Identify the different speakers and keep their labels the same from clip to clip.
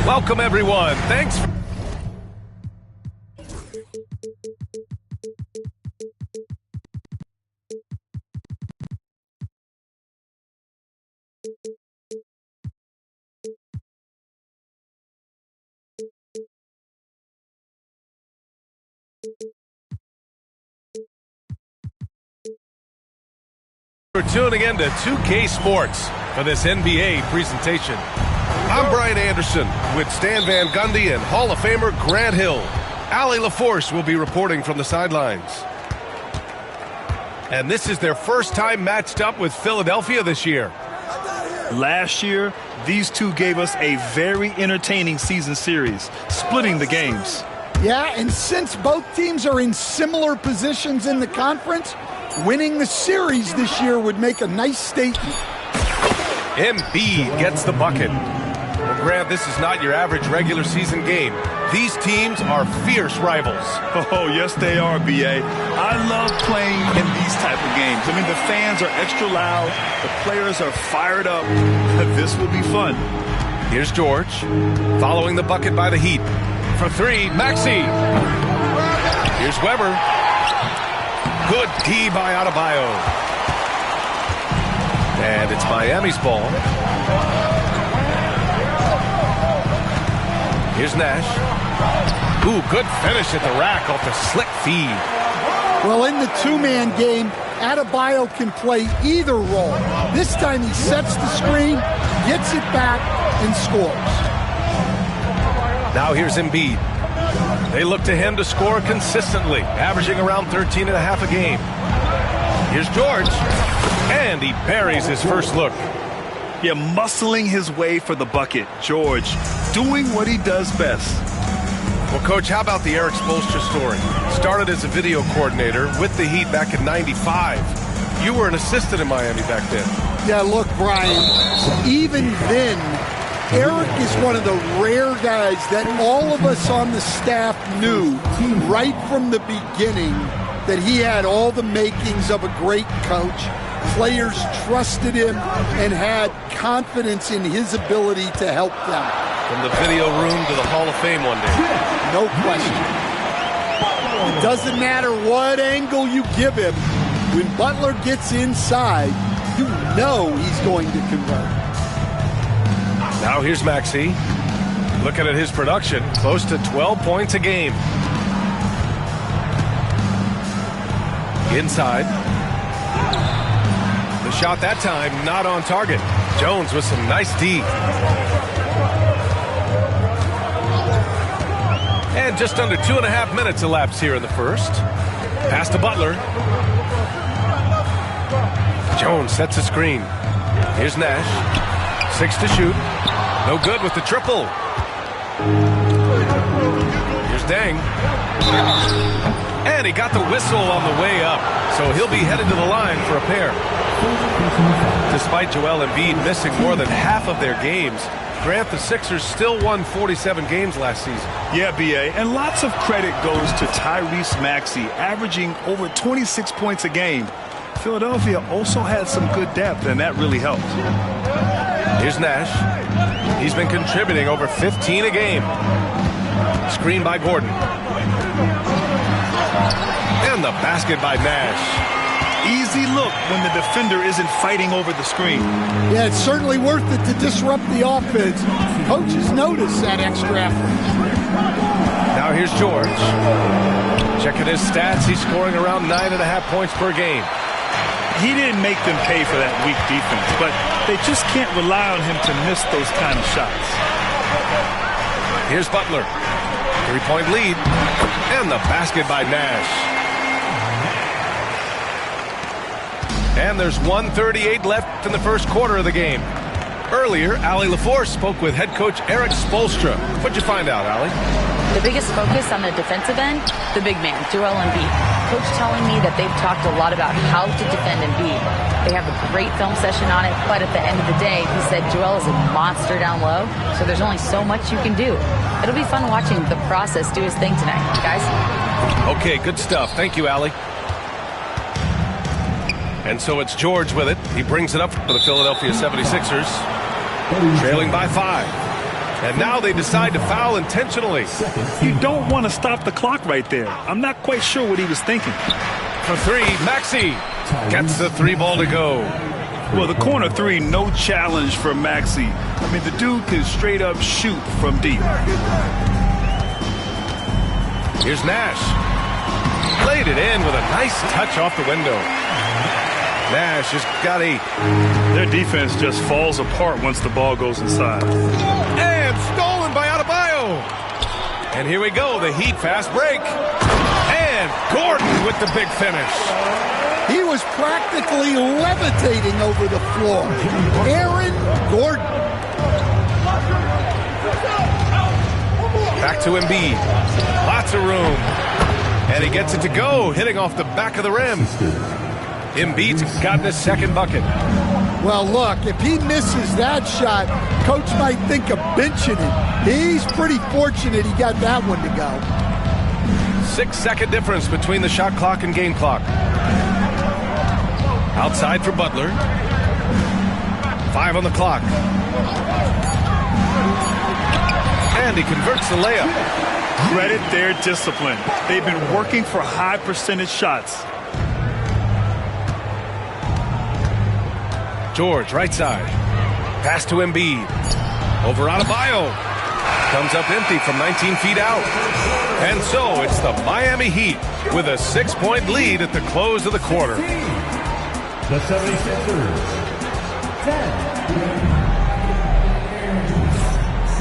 Speaker 1: Welcome, everyone. Thanks for tuning in to 2K Sports for this NBA presentation. I'm Brian Anderson with Stan Van Gundy and Hall of Famer Grant Hill. Allie LaForce will be reporting from the sidelines. And this is their first time matched up with Philadelphia this year.
Speaker 2: Last year, these two gave us a very entertaining season series, splitting the games.
Speaker 3: Yeah, and since both teams are in similar positions in the conference, winning the series this year would make a nice statement.
Speaker 1: Embiid gets the bucket. Well, Grant, this is not your average regular season game. These teams are fierce rivals.
Speaker 2: Oh, yes, they are, B.A. I love playing in these type of games. I mean, the fans are extra loud. The players are fired up. This will be fun.
Speaker 1: Here's George, following the bucket by the Heat. For three, Maxey. Here's Weber. Good D by Adebayo. And it's Miami's ball. Here's Nash. Ooh, good finish at the rack off the slick feed.
Speaker 3: Well, in the two-man game, Adebayo can play either role. This time he sets the screen, gets it back, and scores.
Speaker 1: Now here's Embiid. They look to him to score consistently, averaging around 13 and a half a game. Here's George, and he buries his first look.
Speaker 2: Yeah, muscling his way for the bucket. George doing what he does best.
Speaker 1: Well, Coach, how about the Erik Spoelstra story? Started as a video coordinator with the Heat back in '95. You were an assistant in Miami back then.
Speaker 3: Yeah, look, Brian, even then, Erik is one of the rare guys that all of us on the staff knew right from the beginning that he had all the makings of a great coach. Players trusted him and had confidence in his ability to help them.
Speaker 1: From the video room to the Hall of Fame one day.
Speaker 3: No question. It doesn't matter what angle you give him. When Butler gets inside, you know he's going to convert.
Speaker 1: Now here's Maxey. Looking at his production, close to 12 points a game. Inside. The shot that time not on target. Jones with some nice D. And just under 2.5 minutes elapsed here in the first. Pass to Butler. Jones sets a screen. Here's Nash. 6 to shoot. No good with the triple. Here's Deng. And he got the whistle on the way up. So he'll be headed to the line for a pair. Despite Joel Embiid missing more than half of their games, Grant, the Sixers still won 47 games last season.
Speaker 2: Yeah, B.A., and lots of credit goes to Tyrese Maxey, averaging over 26 points a game. Philadelphia also had some good depth, and that really helped.
Speaker 1: Here's Nash. He's been contributing over 15 a game. Screen by Gordon. And the basket by Nash.
Speaker 2: Easy look when the defender isn't fighting over the screen.
Speaker 3: Yeah, it's certainly worth it to disrupt the offense. Coaches notice that extra effort.
Speaker 1: Now here's George. Checking his stats, he's scoring around 9.5 points per game.
Speaker 2: He didn't make them pay for that weak defense, but they just can't rely on him to miss those kind of shots.
Speaker 1: Here's Butler. 3-point lead. And the basket by Nash. And there's 1:38 left in the first quarter of the game. Earlier, Allie LaForce spoke with head coach Erik Spoelstra. What'd you find out, Allie?
Speaker 4: The biggest focus on the defensive end, the big man, Joel Embiid. Coach telling me that they've talked a lot about how to defend Embiid. They have a great film session on it, but at the end of the day, he said Joel is a monster down low, so there's only so much you can do. It'll be fun watching the process do his thing tonight, guys.
Speaker 1: Okay, good stuff. Thank you, Allie. And so it's George with it. He brings it up for the Philadelphia 76ers, trailing by 5. And now they decide to foul intentionally.
Speaker 2: You don't want to stop the clock right there. I'm not quite sure what he was thinking.
Speaker 1: For three, Maxey gets the three ball to go.
Speaker 2: Well, the corner three, no challenge for Maxey. I mean, the dude can straight up shoot from deep.
Speaker 1: Here's Nash. Laid it in with a nice touch off the window. Nash has got a...
Speaker 2: Their defense just falls apart once the ball goes inside.
Speaker 1: And stolen by Adebayo. And here we go, the Heat fast break. And Gordon with the big finish.
Speaker 3: He was practically levitating over the floor. Aaron Gordon.
Speaker 1: Back to Embiid. Lots of room. And he gets it to go, hitting off the back of the rim. Embiid's gotten his second bucket.
Speaker 3: Well, look, if he misses that shot, coach might think of benching him. He's pretty fortunate he got that one to go.
Speaker 1: 6-second difference between the shot clock and game clock. Outside for Butler. 5 on the clock. And he converts the layup.
Speaker 2: Credit their discipline. They've been working for high percentage shots.
Speaker 1: George, right side. Pass to Embiid. Over Adebayo. Comes up empty from 19 feet out. And so it's the Miami Heat with a 6-point lead at the close of the quarter.
Speaker 5: The 76ers, 10.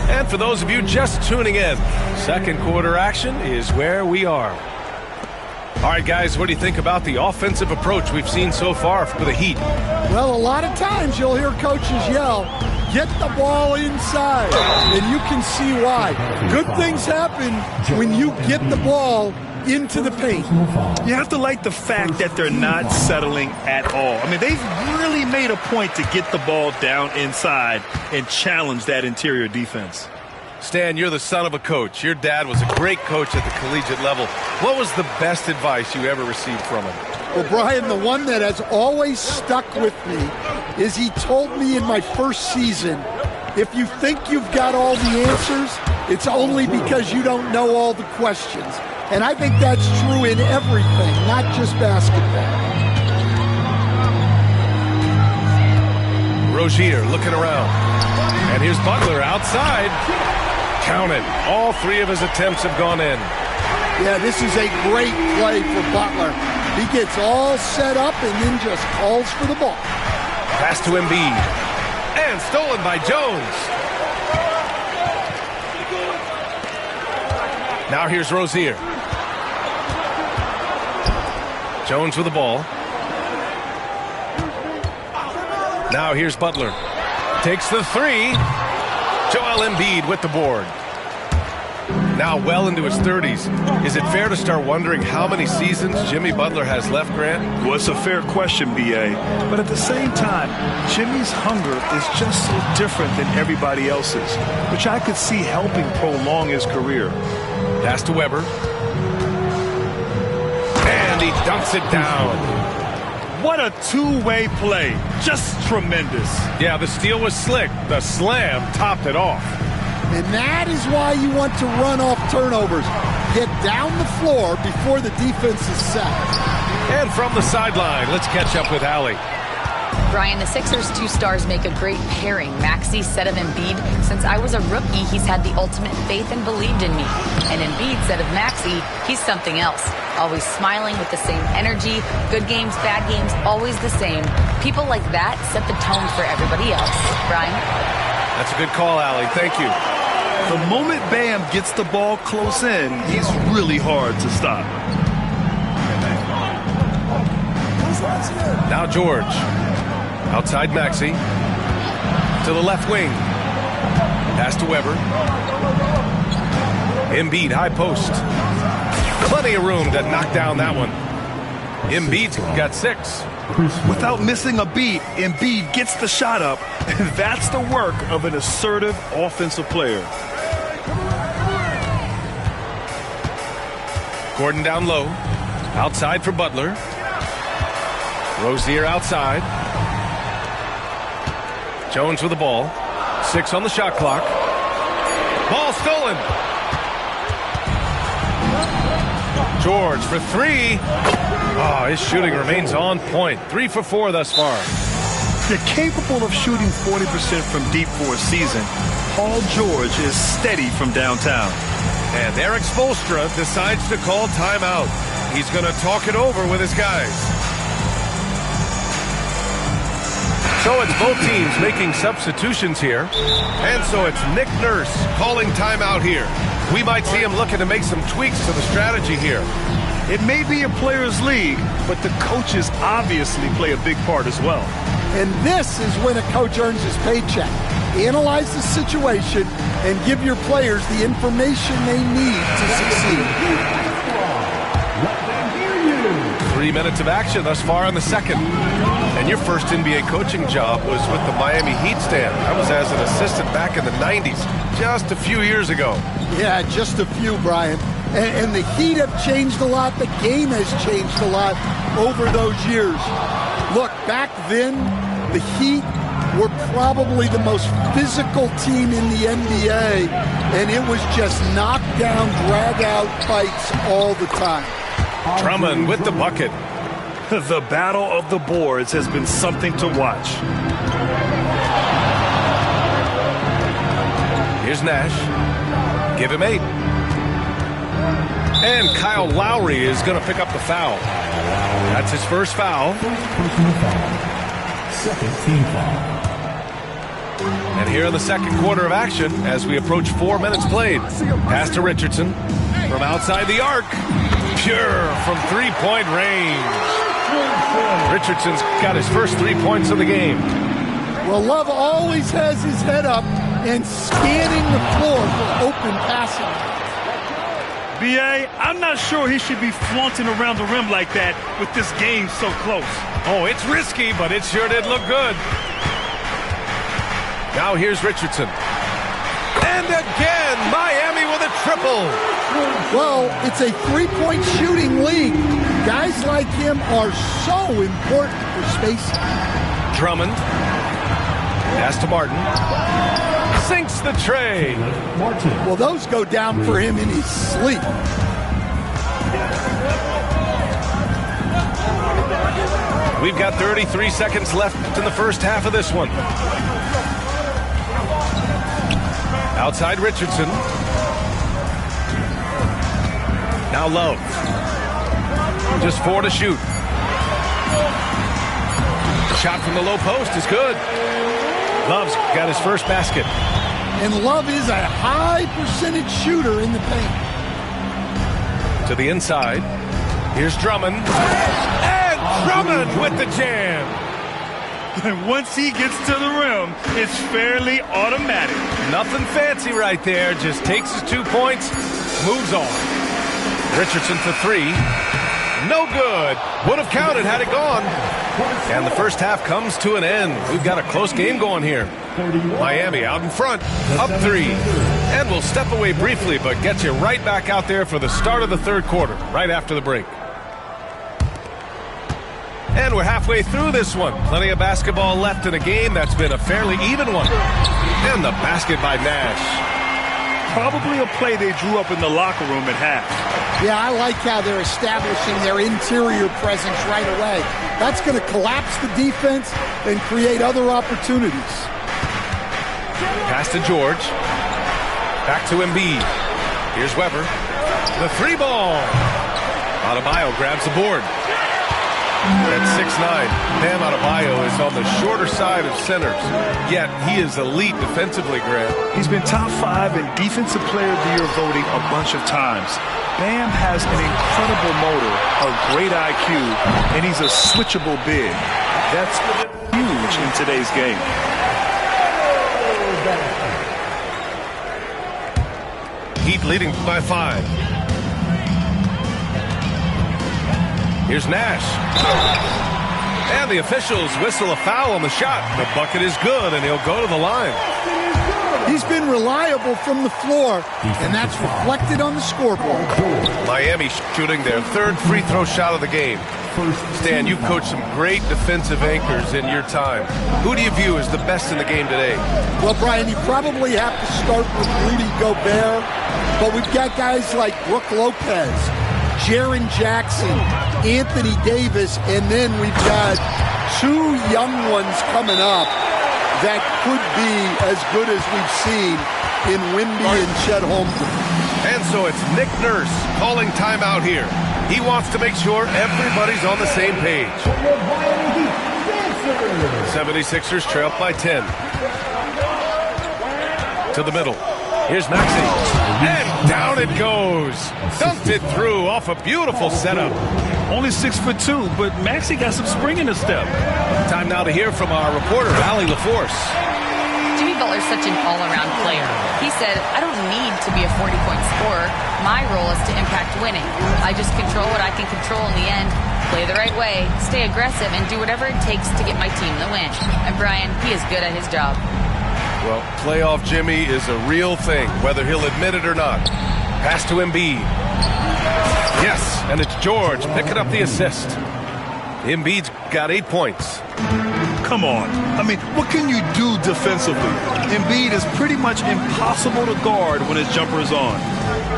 Speaker 1: And for those of you just tuning in, second quarter action is where we are. All right, guys, what do you think about the offensive approach we've seen so far for the Heat?
Speaker 3: Well, a lot of times you'll hear coaches yell, get the ball inside, and you can see why. Good things happen when you get the ball into the paint.
Speaker 2: You have to like the fact that they're not settling at all. I mean, they've really made a point to get the ball down inside and challenge that interior defense.
Speaker 1: Stan, you're the son of a coach. Your dad was a great coach at the collegiate level. What was the best advice you ever received from him?
Speaker 3: Well, Brian, the one that has always stuck with me is he told me in my first season, if you think you've got all the answers, it's only because you don't know all the questions. And I think that's true in everything, not just basketball.
Speaker 1: Rozier looking around. And here's Butler outside. Count it. All three of his attempts have gone in.
Speaker 3: Yeah, this is a great play for Butler. He gets all set up and then just calls for the ball.
Speaker 1: Pass to Embiid. And stolen by Jones. Now here's Rozier. Jones with the ball. Now here's Butler. Takes the three. Joel Embiid with the board. Now well into his 30s. Is it fair to start wondering how many seasons Jimmy Butler has left, Grant?
Speaker 2: Well, it's a fair question, B.A. But at the same time, Jimmy's hunger is just so different than everybody else's, which I could see helping prolong his career.
Speaker 1: Pass to Weber. And he dunks it down.
Speaker 2: What a two-way play. Just tremendous.
Speaker 1: Yeah, the steal was slick. The slam topped it off.
Speaker 3: And that is why you want to run off turnovers. Get down the floor before the defense is set.
Speaker 1: And from the sideline, let's catch up with Allie.
Speaker 4: Brian, the Sixers' two stars make a great pairing. Maxey, said of Embiid, since I was a rookie, he's had the ultimate faith and believed in me. And Embiid said of Maxey, he's something else. Always smiling with the same energy. Good games, bad games, always the same. People like that set the tone for everybody else. Brian?
Speaker 1: That's a good call, Allie. Thank you.
Speaker 2: The moment Bam gets the ball close in, he's really hard to stop.
Speaker 1: Now George. Outside Maxey. To the left wing. Pass to Weber. Embiid, high post. Plenty of room to knock down that one. Embiid's got 6.
Speaker 2: Without missing a beat, Embiid gets the shot up, and that's the work of an assertive offensive player.
Speaker 1: Gordon down low. Outside for Butler. Rozier outside. Jones with the ball. 6 on the shot clock. Ball stolen. George for three. Oh, his shooting remains on point. 3 for 4 thus far.
Speaker 2: They're capable of shooting 40% from deep for a season. Paul George is steady from downtown.
Speaker 1: And Eric Spoelstra decides to call timeout. He's going to talk it over with his guys. So it's both teams making substitutions here. And so it's Nick Nurse calling timeout here. We might see him looking to make some tweaks to the strategy here.
Speaker 2: It may be a players' league, but the coaches obviously play a big part as well.
Speaker 3: And this is when a coach earns his paycheck. Analyze the situation and give your players the information they need to succeed.
Speaker 1: 3 minutes of action thus far in the second. And your first NBA coaching job was with the Miami Heat, Stan. I was as an assistant back in the 90s, just a few years ago.
Speaker 3: Yeah, just a few, Brian. And the Heat have changed a lot. The game has changed a lot over those years. Look, back then, the Heat were probably the most physical team in the NBA, and it was just knockdown, drag-out fights all the time.
Speaker 1: Drummond with the bucket.
Speaker 2: The battle of the boards has been something to watch.
Speaker 1: Here's Nash. Give him 8. And Kyle Lowry is going to pick up the foul. That's his first foul.
Speaker 5: Second team foul.
Speaker 1: And here in the second quarter of action, as we approach 4 minutes played. Pass to Richardson from outside the arc. Pure from three-point range. Richardson's got his first 3 points of the game.
Speaker 3: Well, Love always has his head up and scanning the floor for open passing.
Speaker 2: B.A., I'm not sure he should be flaunting around the rim like that with this game so close.
Speaker 1: Oh, it's risky, but it sure did look good. Now here's Richardson. And again, Miami with a triple.
Speaker 3: Well, it's a three-point shooting league. Guys like him are so important for spacing.
Speaker 1: Drummond. Pass to Martin. Sinks the tray.
Speaker 3: Well, those go down for him in his sleep.
Speaker 1: We've got 33 seconds left in the first half of this one. Outside Richardson. Now Love. Just 4 to shoot. Shot from the low post is good. Love's got his first basket.
Speaker 3: And Love is a high percentage shooter in the paint.
Speaker 1: To the inside. Here's Drummond. And Drummond with the jam.
Speaker 2: And once he gets to the rim, it's fairly automatic.
Speaker 1: Nothing fancy right there. Just takes his 2 points, moves on. Richardson for 3. No good. Would have counted had it gone. And the first half comes to an end. We've got a close game going here. Miami out in front, up 3. And we'll step away briefly, but get you right back out there for the start of the third quarter, right after the break. And we're halfway through this one. Plenty of basketball left in a game that's been a fairly even one. And the basket by Nash.
Speaker 2: Probably a play they drew up in the locker room at half.
Speaker 3: Yeah, I like how they're establishing their interior presence right away. That's going to collapse the defense and create other opportunities.
Speaker 1: Pass to George. Back to Embiid. Here's Weber. The 3 ball. Adebayo grabs the board. At 6'9", Bam Adebayo is on the shorter side of centers, yet he is elite defensively, Grant.
Speaker 2: He's been top 5 in Defensive Player of the Year voting a bunch of times. Bam has an incredible motor, a great IQ, and he's a switchable big. That's huge in today's game.
Speaker 1: Heat leading by 5. Here's Nash. And the officials whistle a foul on the shot. The bucket is good, and he'll go to the line.
Speaker 3: He's been reliable from the floor, and that's reflected on the scoreboard.
Speaker 1: Miami shooting their third free throw shot of the game. Stan, you've coached some great defensive anchors in your time. Who do you view as the best in the game today?
Speaker 3: Well, Brian, you probably have to start with Rudy Gobert, but we've got guys like Brook Lopez, Jaren Jackson, Anthony Davis, and then we've got two young ones coming up that could be as good as we've seen in Wemby and Chet Holmgren.
Speaker 1: And so it's Nick Nurse calling timeout here. He wants to make sure everybody's on the same page. 76ers trail by 10. To the middle. Here's Maxey. And down it goes. Dumped it through off a beautiful setup.
Speaker 2: Only 6'2", but Maxey got some spring in his step.
Speaker 1: Time now to hear from our reporter, Allie LaForce.
Speaker 4: Jimmy Butler's such an all-around player. He said, I don't need to be a 40-point scorer. My role is to impact winning. I just control what I can control in the end, play the right way, stay aggressive, and do whatever it takes to get my team the win. And Brian, he is good at his job.
Speaker 1: Well, playoff Jimmy is a real thing, whether he'll admit it or not. Pass to Embiid. Yes, and it's George picking up the assist. Embiid's got 8 points.
Speaker 2: Come on. I mean, what can you do defensively? Embiid is pretty much impossible to guard when his jumper is on.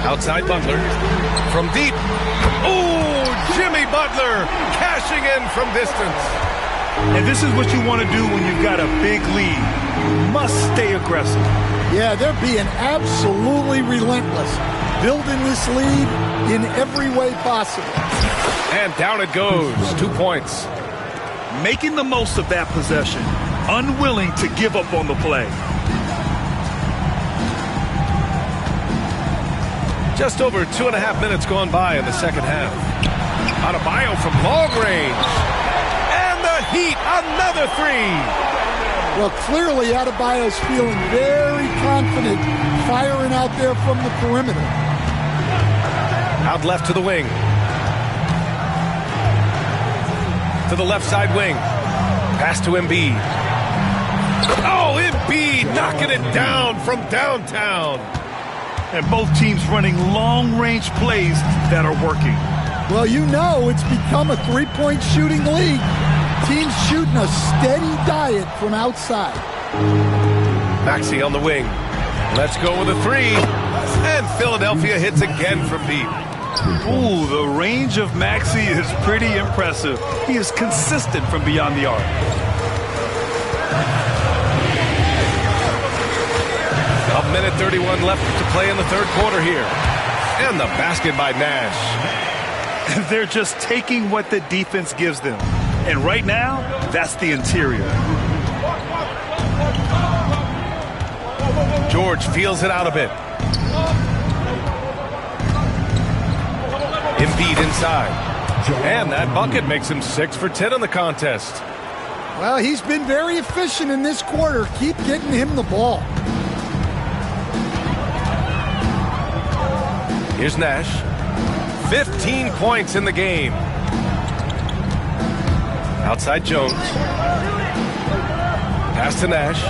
Speaker 1: Outside Butler. From deep. Oh, Jimmy Butler cashing in from distance.
Speaker 2: And this is what you want to do when you've got a big lead. You must stay aggressive.
Speaker 3: Yeah, they're being absolutely relentless, building this lead in every way possible.
Speaker 1: And down it goes. 2 points.
Speaker 2: Making the most of that possession, unwilling to give up on the play.
Speaker 1: Just over 2.5 minutes gone by in the second half. Adebayo from long range. And the Heat, another three.
Speaker 3: Well, clearly Adebayo's feeling very confident firing out there from the perimeter.
Speaker 1: Out left to the wing. To the left side wing. Pass to Embiid. Oh, Embiid knocking it down from downtown.
Speaker 2: And both teams running long-range plays that are working.
Speaker 3: Well, you know it's become a three-point shooting league. Teams shooting a steady diet from outside.
Speaker 1: Maxey on the wing. Let's go with a three. And Philadelphia hits again from deep.
Speaker 2: Ooh, the range of Maxey is pretty impressive. He is consistent from beyond the arc.
Speaker 1: A minute 31 left to play in the third quarter here. And the basket by Nash.
Speaker 2: They're just taking what the defense gives them. And right now, that's the interior.
Speaker 1: George feels it out a bit. Embiid inside. And that bucket makes him 6 for 10 in the contest.
Speaker 3: Well, he's been very efficient in this quarter. Keep getting him the ball.
Speaker 1: Here's Nash. 15 points in the game. Outside Jones. Pass to Nash.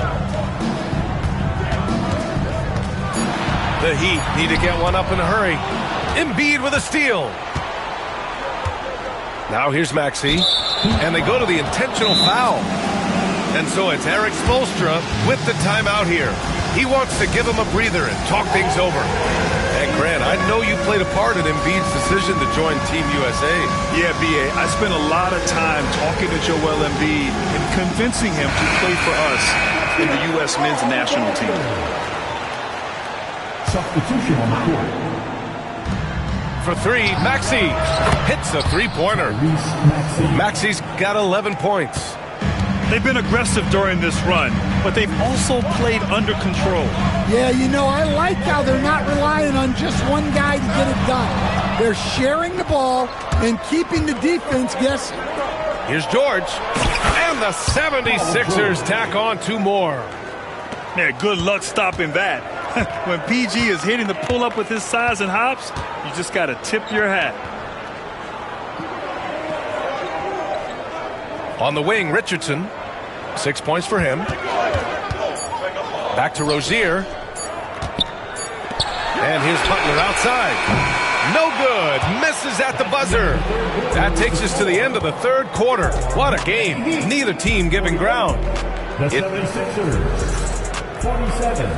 Speaker 1: The Heat need to get one up in a hurry. Embiid with a steal. Now here's Maxey. And they go to the intentional foul. And so it's Erik Spoelstra with the timeout here. He wants to give him a breather and talk things over. And Grant, I know you played a part in Embiid's decision to join Team USA.
Speaker 2: Yeah, B.A., I spent a lot of time talking to Joel Embiid and convincing him to play for us in the U.S. men's national team.
Speaker 5: Substitution on the court.
Speaker 1: For three, Maxey hits a three-pointer. Maxey's got 11 points.
Speaker 2: They've been aggressive during this run, but they've also played under control.
Speaker 3: Yeah, you know, I like how they're not relying on just one guy to get it done. They're sharing the ball and keeping the defense guessing.
Speaker 1: Here's George. And the 76ers tack on 2 more.
Speaker 2: Yeah, good luck stopping that. When PG is hitting the pull-up with his size and hops, you just got to tip your hat. On
Speaker 1: the wing, Richardson. 6 points for him. Back to Rozier. And here's Butler outside. No good. Misses at the buzzer. That takes us to the end of the third quarter. What a game. Neither team giving ground.
Speaker 5: The 76ers, 47.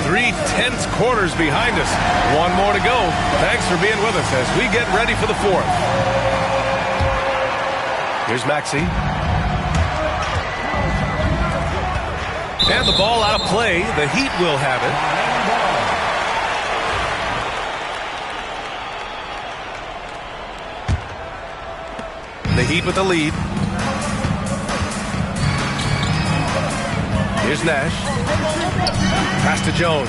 Speaker 1: 3 tense quarters behind us. One more to go. Thanks for being with us as we get ready for the fourth. Here's Maxey. And the ball out of play. The Heat will have it. The Heat with the lead. Here's Nash. Pass to Jones.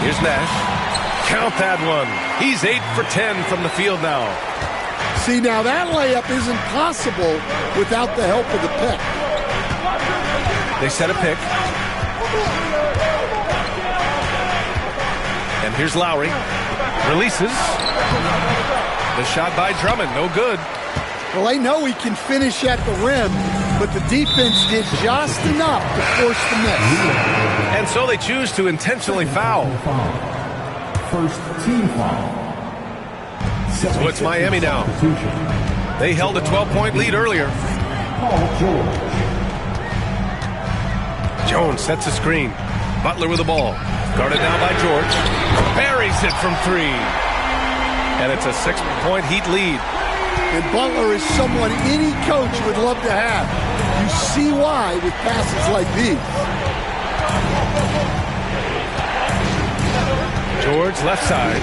Speaker 1: Here's Nash. Count that one. He's 8 for 10 from the field now.
Speaker 3: See, now that layup isn't possible without the help of the pick.
Speaker 1: They set a pick. And here's Lowry. Releases. The shot by Drummond, no good.
Speaker 3: Well, they know he can finish at the rim, but the defense did just enough to force the miss.
Speaker 1: And so they choose to intentionally foul.
Speaker 5: First team foul.
Speaker 1: So it's Miami now. They held a 12-point lead earlier.
Speaker 5: Paul George.
Speaker 1: Jones sets a screen. Butler with the ball. Guarded now by George. Buries it from 3. And it's a 6-point Heat lead.
Speaker 3: And Butler is someone any coach would love to have. You see why with passes like these.
Speaker 1: George left side.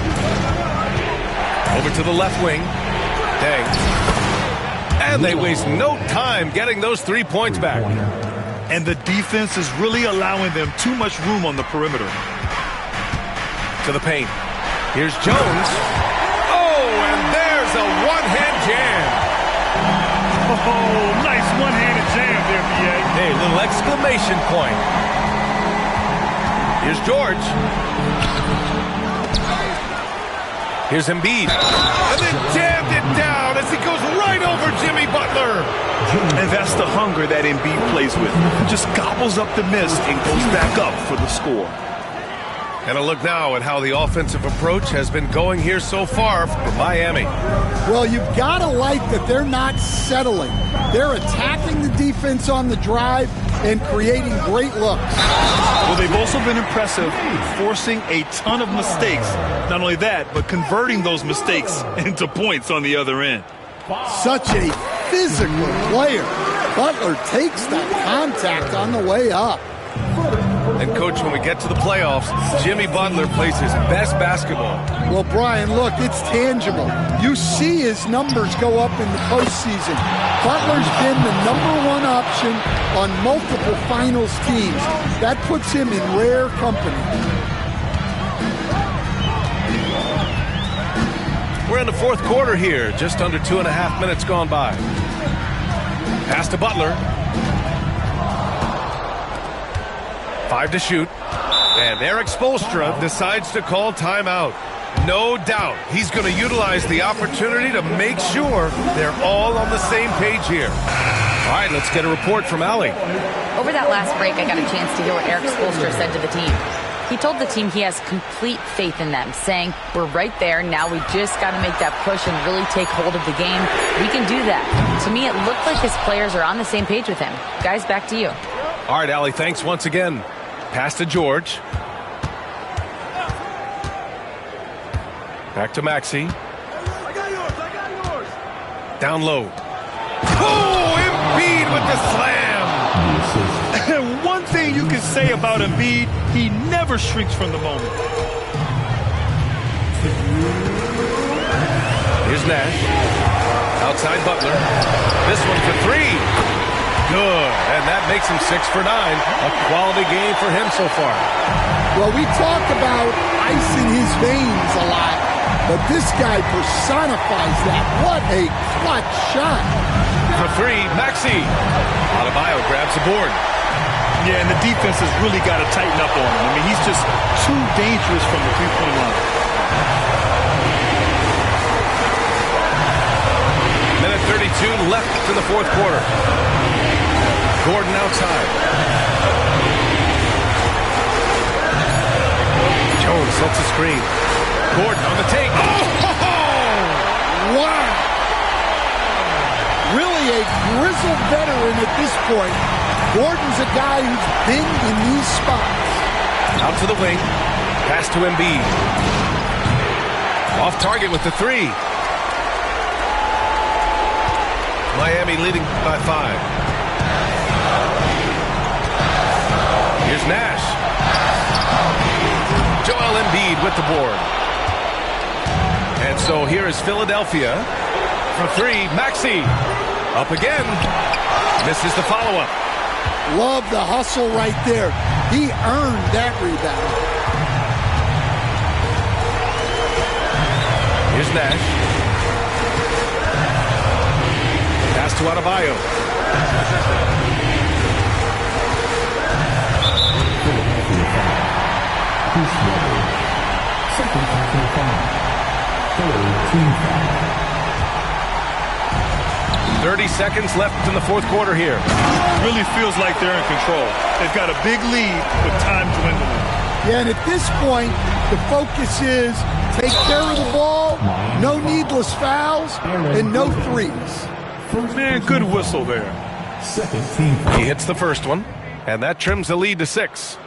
Speaker 1: Over to the left wing. Dang. And they waste no time getting those 3 points back.
Speaker 2: And the defense is really allowing them too much room on the perimeter.
Speaker 1: To the paint. Here's Jones. And there's a one-hand jam.
Speaker 2: Oh, nice one-handed jam there, B.A.
Speaker 1: Hey, little exclamation point. Here's George. Here's Embiid. And then jammed it down as he goes right over Jimmy Butler.
Speaker 2: And that's the hunger that Embiid plays with. Just gobbles up the miss and goes back up for the score.
Speaker 1: And a look now at how the offensive approach has been going here so far for Miami.
Speaker 3: Well, you've got to like that they're not settling. They're attacking the defense on the drive and creating great looks.
Speaker 2: Well, they've also been impressive, forcing a ton of mistakes. Not only that, but converting those mistakes into points on the other end.
Speaker 3: Such a physical player. Butler takes that contact on the way up.
Speaker 1: And, Coach, when we get to the playoffs, Jimmy Butler plays his best basketball.
Speaker 3: Well, Brian, look, it's tangible. You see his numbers go up in the postseason. Butler's been the #1 option on multiple finals teams. That puts him in rare company.
Speaker 1: We're in the fourth quarter here. Just under 2.5 minutes gone by. Pass to Butler. 5 to shoot. And Eric Spoelstra decides to call timeout. No doubt he's going to utilize the opportunity to make sure they're all on the same page here. All right, let's get a report from Allie.
Speaker 4: Over that last break, I got a chance to hear what Eric Spoelstra said to the team. He told the team he has complete faith in them, saying, we're right there, now we just got to make that push and really take hold of the game. We can do that. To me, it looked like his players are on the same page with him. Guys, back to you.
Speaker 1: All right, Allie, thanks once again. Pass to George. Back to Maxey.
Speaker 2: I got yours.
Speaker 1: Down low. Oh, Embiid with the slam.
Speaker 2: And one thing you can say about Embiid, he never shrinks from the moment.
Speaker 1: Here's Nash. Outside Butler. This one for 3. Good. And that makes him 6 for 9. A quality game for him so far.
Speaker 3: Well, we talk about ice in his veins a lot, but this guy personifies that. What a clutch shot.
Speaker 1: For 3, Maxey. Adebayo grabs the board.
Speaker 2: Yeah, and the defense has really got to tighten up on him. I mean, he's just too dangerous from the three-point line.
Speaker 1: 8:32 left in the fourth quarter. Gordon outside. Jones sets a screen. Gordon on the take.
Speaker 3: Wow! Really a grizzled veteran at this point. Gordon's a guy who's been in these spots.
Speaker 1: Out to the wing. Pass to Embiid. Off target with the three. Miami leading by 5. Here's Nash. Joel Embiid with the board. And so here is Philadelphia. For 3, Maxey. Up again. Misses the follow-up.
Speaker 3: Love the hustle right there. He earned that rebound.
Speaker 1: Here's Nash. Pass to Adebayo.
Speaker 5: Chris Webber. Second personal foul. Third team foul.
Speaker 1: 30 seconds left in the fourth quarter here.
Speaker 2: Really feels like they're in control. They've got a big lead with time dwindling.
Speaker 3: Yeah, and at this point, the focus is take care of the ball, no needless fouls, and no threes.
Speaker 2: Man, good whistle there.
Speaker 5: Second team foul.
Speaker 1: He hits the first one, and that trims the lead to 6.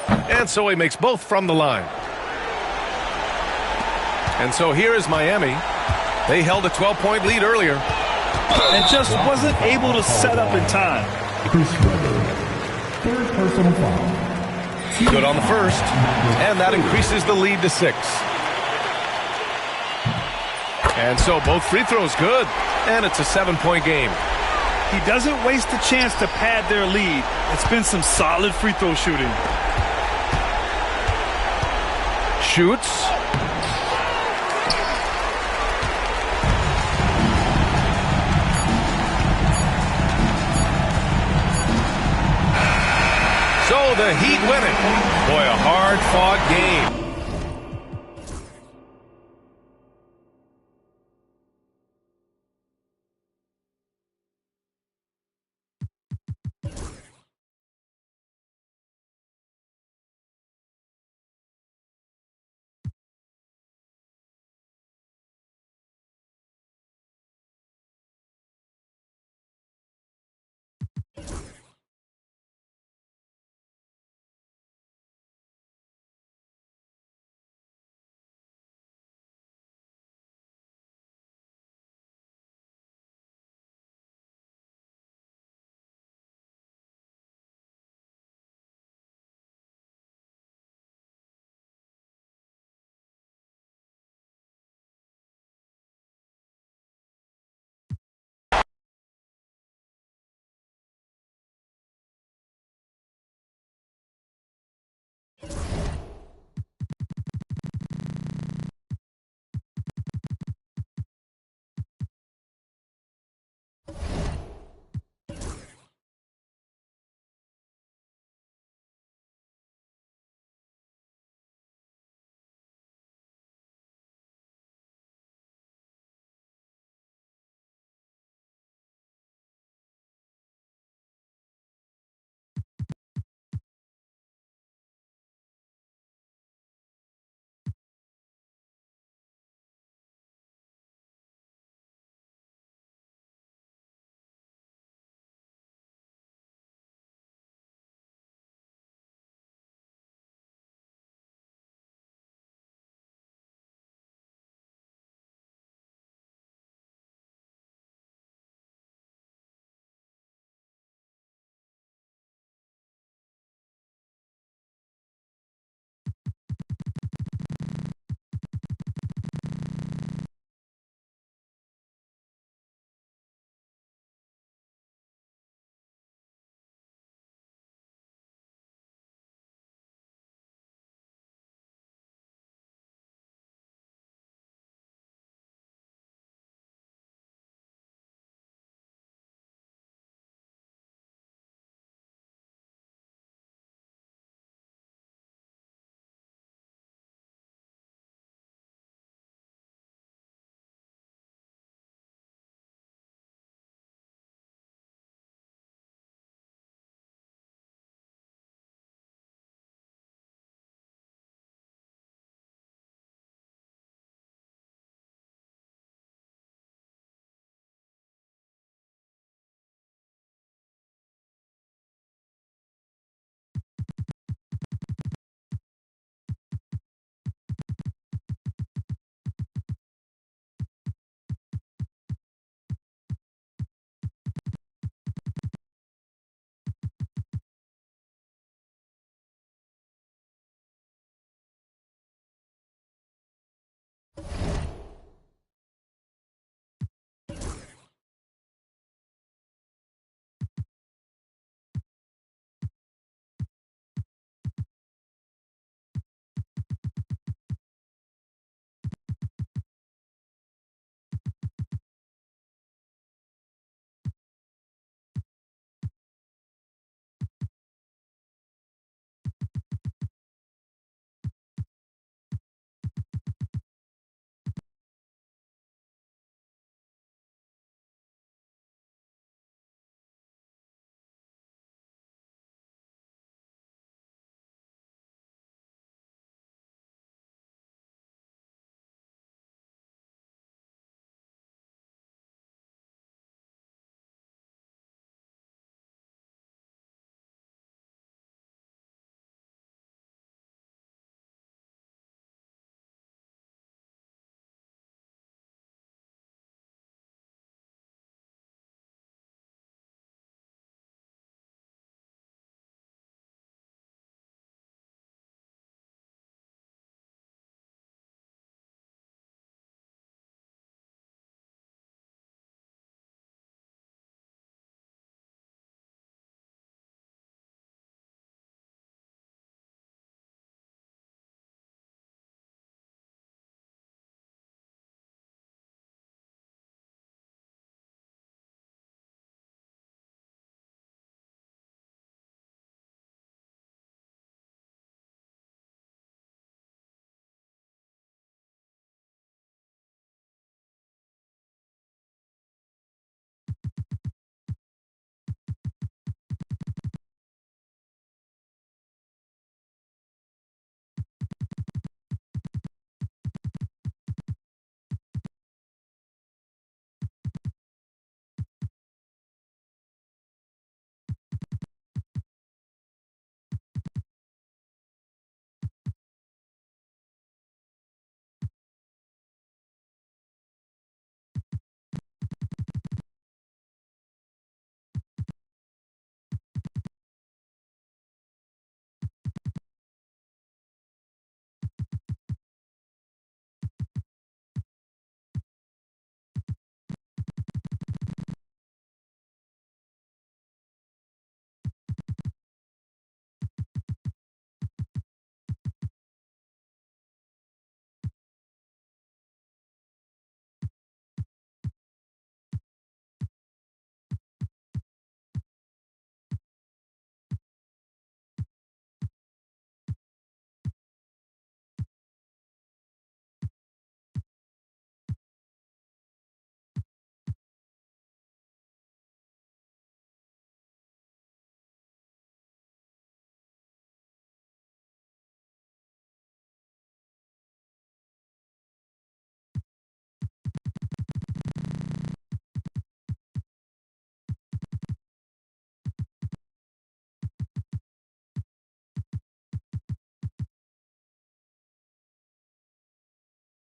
Speaker 1: And so he makes both from the line. And so here is Miami. They held a 12-point lead earlier.
Speaker 2: And just wasn't able to set up in time.
Speaker 5: Chris Webber. Third personal foul.
Speaker 1: Good on the first, and that increases the lead to 6. And so both free throws good, and it's a 7-point game.
Speaker 2: He doesn't waste a chance to pad their lead. It's been some solid free throw shooting.
Speaker 1: Shoots. So the Heat win it. Boy, a hard-fought game.